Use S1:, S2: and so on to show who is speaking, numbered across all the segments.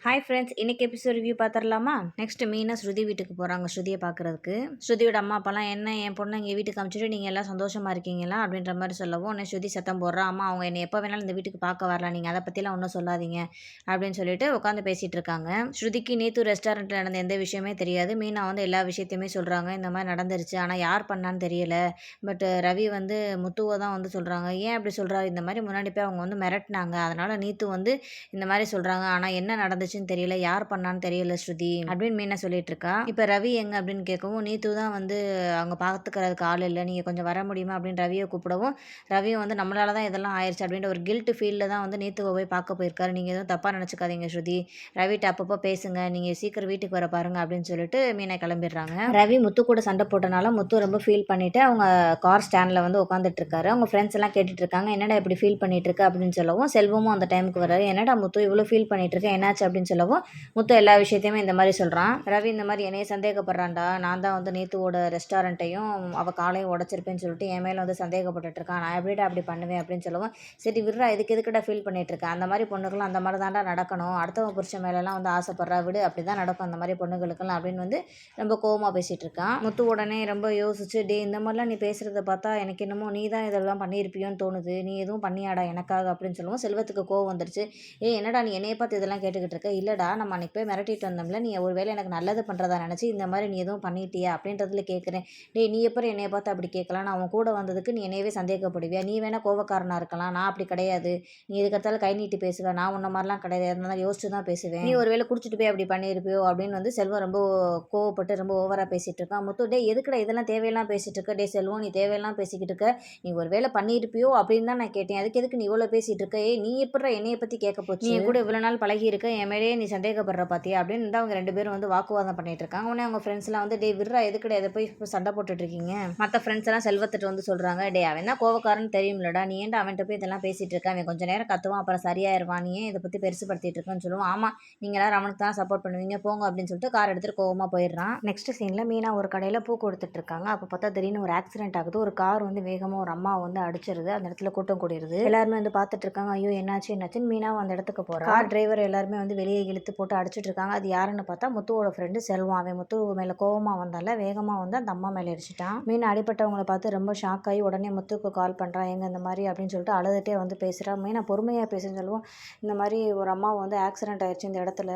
S1: Hi friends, இன்னைக்கு episode review பார்த்துடலாமா? Next Meena ஸ்ருதி வீட்டுக்கு போகிறாங்க ஸ்ருதியை பார்க்குறதுக்கு. ஸ்ருதியோட அம்மா அப்பாலாம் என்ன என் பொண்ணை எங்கள் வீட்டுக்கு அனுப்பிச்சிட்டு நீங்கள் எல்லாம் சந்தோஷமாக இருக்கீங்களா அப்படின்ற மாதிரி சொல்லவும் உடனே ஸ்ருதி சத்தம் போடுறா, அம்மா அவங்க என்னை எப்போ வேணாலும் இந்த வீட்டுக்கு பார்க்க வரலாம், நீங்கள் அதை பற்றிலாம் ஒன்றும் சொல்லாதீங்க அப்படின்னு சொல்லிட்டு உட்காந்து பேசிகிட்டு இருக்காங்க. ஸ்ருதிக்கு நேற்று ரெஸ்டாரண்ட்டில் நடந்த எந்த விஷயமே தெரியாது. மீனா வந்து எல்லா விஷயத்தையுமே சொல்கிறாங்க, இந்த மாதிரி நடந்துருச்சு, ஆனால் யார் பண்ணான்னு தெரியல. பட் ரவி வந்து முத்துவை தான் வந்து சொல்கிறாங்க. ஏன் அப்படி சொல்கிறாரு, இந்த மாதிரி முன்னாடி போய் அவங்க வந்து மிரட்டினாங்க, அதனால் நீத்து வந்து இந்த மாதிரி சொல்கிறாங்க, ஆனால் என்ன நடந்துச்சுன்னு தெரியல, யார் பண்ணான்னு தெரியல ஸ்ருதி அப்படின்னு மீனா சொல்லிட்டு இருக்கா. இப்போ ரவி எங்க அப்படின்னு கேட்கவும், நீத்து தான் வந்து அவங்க பார்த்துக்கிறதுக்கு ஆள் இல்லை, நீங்கள் கொஞ்சம் வர முடியுமா அப்படின்னு ரவியை கூப்பிடவும், ரவியும் வந்து நம்மளால தான் இதெல்லாம் ஆயிடுச்சு அப்படின்ற ஒரு கில்ட் ஃபீல்டில் தான் வந்து நீத்துவை போய் பார்க்க போயிருக்காரு. நீங்கள் எதுவும் தப்பாக நினச்சிக்காதீங்க ஸ்ருதி, ரவிட்ட அப்பப்போ பேசுங்க, நீங்கள் சீக்கிரம் வீட்டுக்கு வர பாருங்க அப்படின்னு சொல்லிட்டு மீனா கிளம்பிடுறாங்க. ரவி முத்து கூட சண்டை போட்டனால முத்து ரொம்ப ஃபீல் பண்ணிட்டு அவங்க கார் ஸ்டாண்டில் வந்து உட்காந்துட்டு இருக்காரு. அவங்க ஃப்ரெண்ட்ஸ் எல்லாம் கேட்டுட்டு இருக்காங்க, என்னடா இப்படி ஃபீல் பண்ணிட்டு இருக்கு அப்படின்னு சொல்லவும், செல்வமும் அந்த டைமுக்கு வராரு. என்னடா முத்து இவ்வளோ ஃபீல் பண்ணிட்டு இருக்க, என்னாச்சு அப்படின்னு சொல்லவும், முத்து எல்லா விஷயத்தையுமே இந்த மாதிரி சொல்கிறான். ரவி இந்த மாதிரி என்னைய சந்தேகப்படுறான்டா, நான் தான் வந்து நேத்துவோட ரெஸ்டாரண்ட்டையும் அவள் காலையும் உடச்சிருப்பேன்னு சொல்லிட்டு என் மேலே வந்து சந்தேகப்பட்டுட்டு இருக்கான், நான் எப்படிடா அப்படி பண்ணுவேன் அப்படின்னு சொல்லவும், சரி விட்றா, எதுக்கிட்ட ஃபீல் பண்ணிட்டு இருக்கேன், அந்த மாதிரி பொண்ணுக்கெல்லாம் அந்த மாதிரி தான்டா நடக்கணும், அடுத்தவங்க புருஷன் மேலெல்லாம் வந்து ஆசைப்படுறா, விடு, அப்படி தான் நடக்கும் அந்த மாதிரி பொண்ணுங்களுக்கெல்லாம் அப்படின்னு வந்து ரொம்ப கோவமாக பேசிகிட்டு இருக்கான். முத்து உடனே ரொம்ப யோசிச்சு, டே இந்த மாதிரிலாம் நீ பேசுகிறத பார்த்தா எனக்கு என்னமோ நீ தான் இதெல்லாம் பண்ணியிருப்பியோன்னு தோணுது, நீ எதுவும் பண்ணியாடா எனக்காக அப்படின்னு சொல்லுவோம். செல்வத்துக்கு கோவம் வந்துருச்சு. என்னடா நீ என்னைய பார்த்து இதெல்லாம் கேட்டுக்கிட்டு இருக்க, இல்லைடா நம்ம அன்றைக்கி போய் மிரட்டிட்டு வந்தோம்ல, நீ ஒரு வேளை எனக்கு நல்லது பண்ணுறதா நினச்சி இந்த மாதிரி நீ எதுவும் பண்ணிட்டியா அப்படின்றதுல கேட்குறேன். டேய் நீ எப்போ என்னைய பார்த்து அப்படி கேட்கலாம், நான் அவன் கூட வந்ததுக்கு நீ என்னையவே சந்தேகப்படுவியா, நீ வேணால் கோவக்காரனாக இருக்கலாம், நான் அப்படி கிடையாது, நீ எதுக்கத்தாலும் கை நீட்டி பேசுவேன், நான் உன்ன மாதிரிலாம் கிடையாது, அதனால யோசிச்சு தான் பேசுவேன், நீ ஒரு வேளை குடிச்சிட்டு போய் அப்படி பண்ணியிருப்பியோ அப்படின்னு வந்து செல்வம் ரொம்ப கோவப்பட்டு ரொம்ப ஓவராக பேசிகிட்டு இருக்கான். முத்து, டே எதுக்குடா இதெல்லாம் தேவையெல்லாம் பேசிகிட்டு இருக்க, டே செல்வம் நீ தேவையெல்லாம் பேசிக்கிட்டு இருக்க, நீ ஒரு வேளை பண்ணியிருப்பியோ அப்படின்னு தான் நான் கேட்டேன், அதுக்கு எதுக்கு நீ இவ்வளோ பேசிகிட்டு இருக்க, நீ எப்படா என்னைய பற்றி கேட்க போச்சு, நீ கூட இவ்வளோ நாள் பழகி இருக்க, என் மேலேயே நீ சந்தேகப்படுற பார்த்தியா அப்படின்னு வந்து அவங்க ரெண்டு பேரும் வந்து வாக்குவாதம் பண்ணிட்டு இருக்காங்க. உடனே அவங்க ஃப்ரெண்ட்ஸ்லாம் வந்து, டே விட்றா, எதுக்குடா இதை போய் இப்போ சண்டை போட்டுட்டு இருக்கீங்க, மற்ற ஃப்ரெண்ட்ஸ் எல்லாம் செல்வத்திட்டு வந்து சொல்கிறாங்க, டே அவன் தான் கோவக்காரன்னு தெரியும்லடா, நீ ஏன்டா அவன்கிட்ட போய் இதெல்லாம் பேசிகிட்டு இருக்க, அவன் கொஞ்சம் நேரம் கத்துவான் அப்புறம் சரியாயிருவான், நீ ஏன் இதை பற்றி பெருசுப்படுத்திட்டு இருக்கேன்னு சொல்லுவோம். ஆமாம், நீங்கள் எல்லாரும் அவனுக்கு தான் சப்போர்ட் பண்ணுவீங்க போங்க அப்படின்னு சொல்லிட்டு கார் எடுத்துகிட்டு கோவமாக போயிடுறான். நெக்ஸ்ட் சீனில் மீனா ஒரு கடையில் பூ கொடுத்துட்டு இருக்காங்க. அப்போ பார்த்தா திடீர்னு ஒரு ஆக்சிடென்ட் ஆகுது. ஒரு கார் வந்து வேகமாக ஒரு அம்மா வந்து அடிச்சிருது. அந்த இடத்துல கூட்டம் கூடிடுது. எல்லாருமே வந்து பார்த்துட்டு இருக்காங்க. ஐயோ என்னாச்சுன்னு மீனாவும் அந்த இடத்துக்கு போகிறான். கார் டிரைவர் எல்லாருமே வந்து வெளியே இழுத்து போட்டு அடிச்சிட்டு இருக்காங்க. அது யாருன்னு பார்த்தா முத்துவோட ஃப்ரெண்டு செல்வம். அவன் முத்து மேலே கோவமாக வந்தால வேகமாக வந்து அந்த அம்மா மேலே அடிச்சிட்டான். மீனா அடிப்பட்டவங்களை பார்த்து ரொம்ப ஷாக் ஆகி உடனே முத்துக்கு கால் பண்ணுறான், எங்க இந்த மாதிரி அப்படின்னு சொல்லிட்டு அழுதுகிட்டே வந்து பேசுகிறான். மீனா பொறுமையாக பேசுன்னு சொல்லுவோம். இந்த மாதிரி ஒரு அம்மா வந்து ஆக்சிடென்ட் ஆயிடுச்சு இந்த இடத்துல,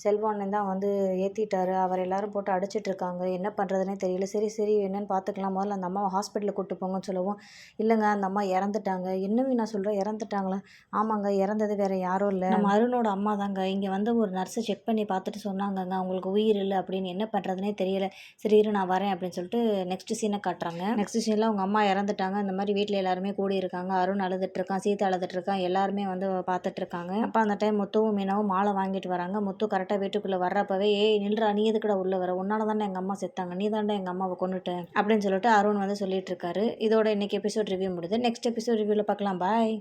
S1: செல்வன்னு தான் வந்து ஏற்றிட்டாரு, அவர் எல்லாரும் போட்டு அடிச்சிட்டு இருக்காங்க, என்ன பண்ணுறதுனே தெரியல, சரி என்னன்னு பார்த்துக்கலாம், முதல்ல அந்த அம்மாவை ஹாஸ்பிட்டலுக்கு கூப்பிட்டு போங்கன்னு சொல்லவும், இல்லைங்க அந்த அம்மா இறந்துட்டாங்க. என்னவே நான் சொல்கிறேன், இறந்துட்டாங்களா? ஆமாங்க, இறந்தது வேறு யாரும் இல்லை, நம்ம அருணோட அம்மா தாங்க. இங்கே வந்து ஒரு நர்ஸை செக் பண்ணி பார்த்துட்டு சொன்னாங்கங்க அவங்களுக்கு உயிர் இல்லை அப்படின்னு, என்ன பண்ணுறதுனே தெரியல, சரி இரு நான் வரேன் அப்படின்னு சொல்லிட்டு நெக்ஸ்ட் சீனை காட்டுறாங்க. நெக்ஸ்ட் சீனில் அவங்க அம்மா இறந்துட்டாங்க. இந்த மாதிரி வீட்டில் எல்லாருமே கூடி இருக்காங்க. அருண் அழுதுட்டு இருக்கான், சீதா அழுதுட்டு இருக்கான், எல்லாருமே வந்து பார்த்துட்டு இருக்காங்க. அப்போ அந்த டைம் முத்துவும் மீனாவும் மாலை வாங்கிட்டு வராங்க. முத்து கரெக்டாக வீட்டுக்குள்ளே வர்றப்பவே, ஏய் நில்றா, நீ எதுக்குடா உள்ள வர, உன்னால தானே எங்கள் அம்மா செத்தாங்க, நீ தாண்டா எங்கள் அம்மாவை கொண்டுட்டேன் அப்படின்னு சொல்லிட்டு அருண் வந்து சொல்லிட்டு இருக்காரு. இதோட இன்னைக்கு எபிசோட் ரிவ்யூ முடியுது. நெக்ஸ்ட் எபிசோட் ரிவ்யூவில் பார்க்கலாம். பாய்.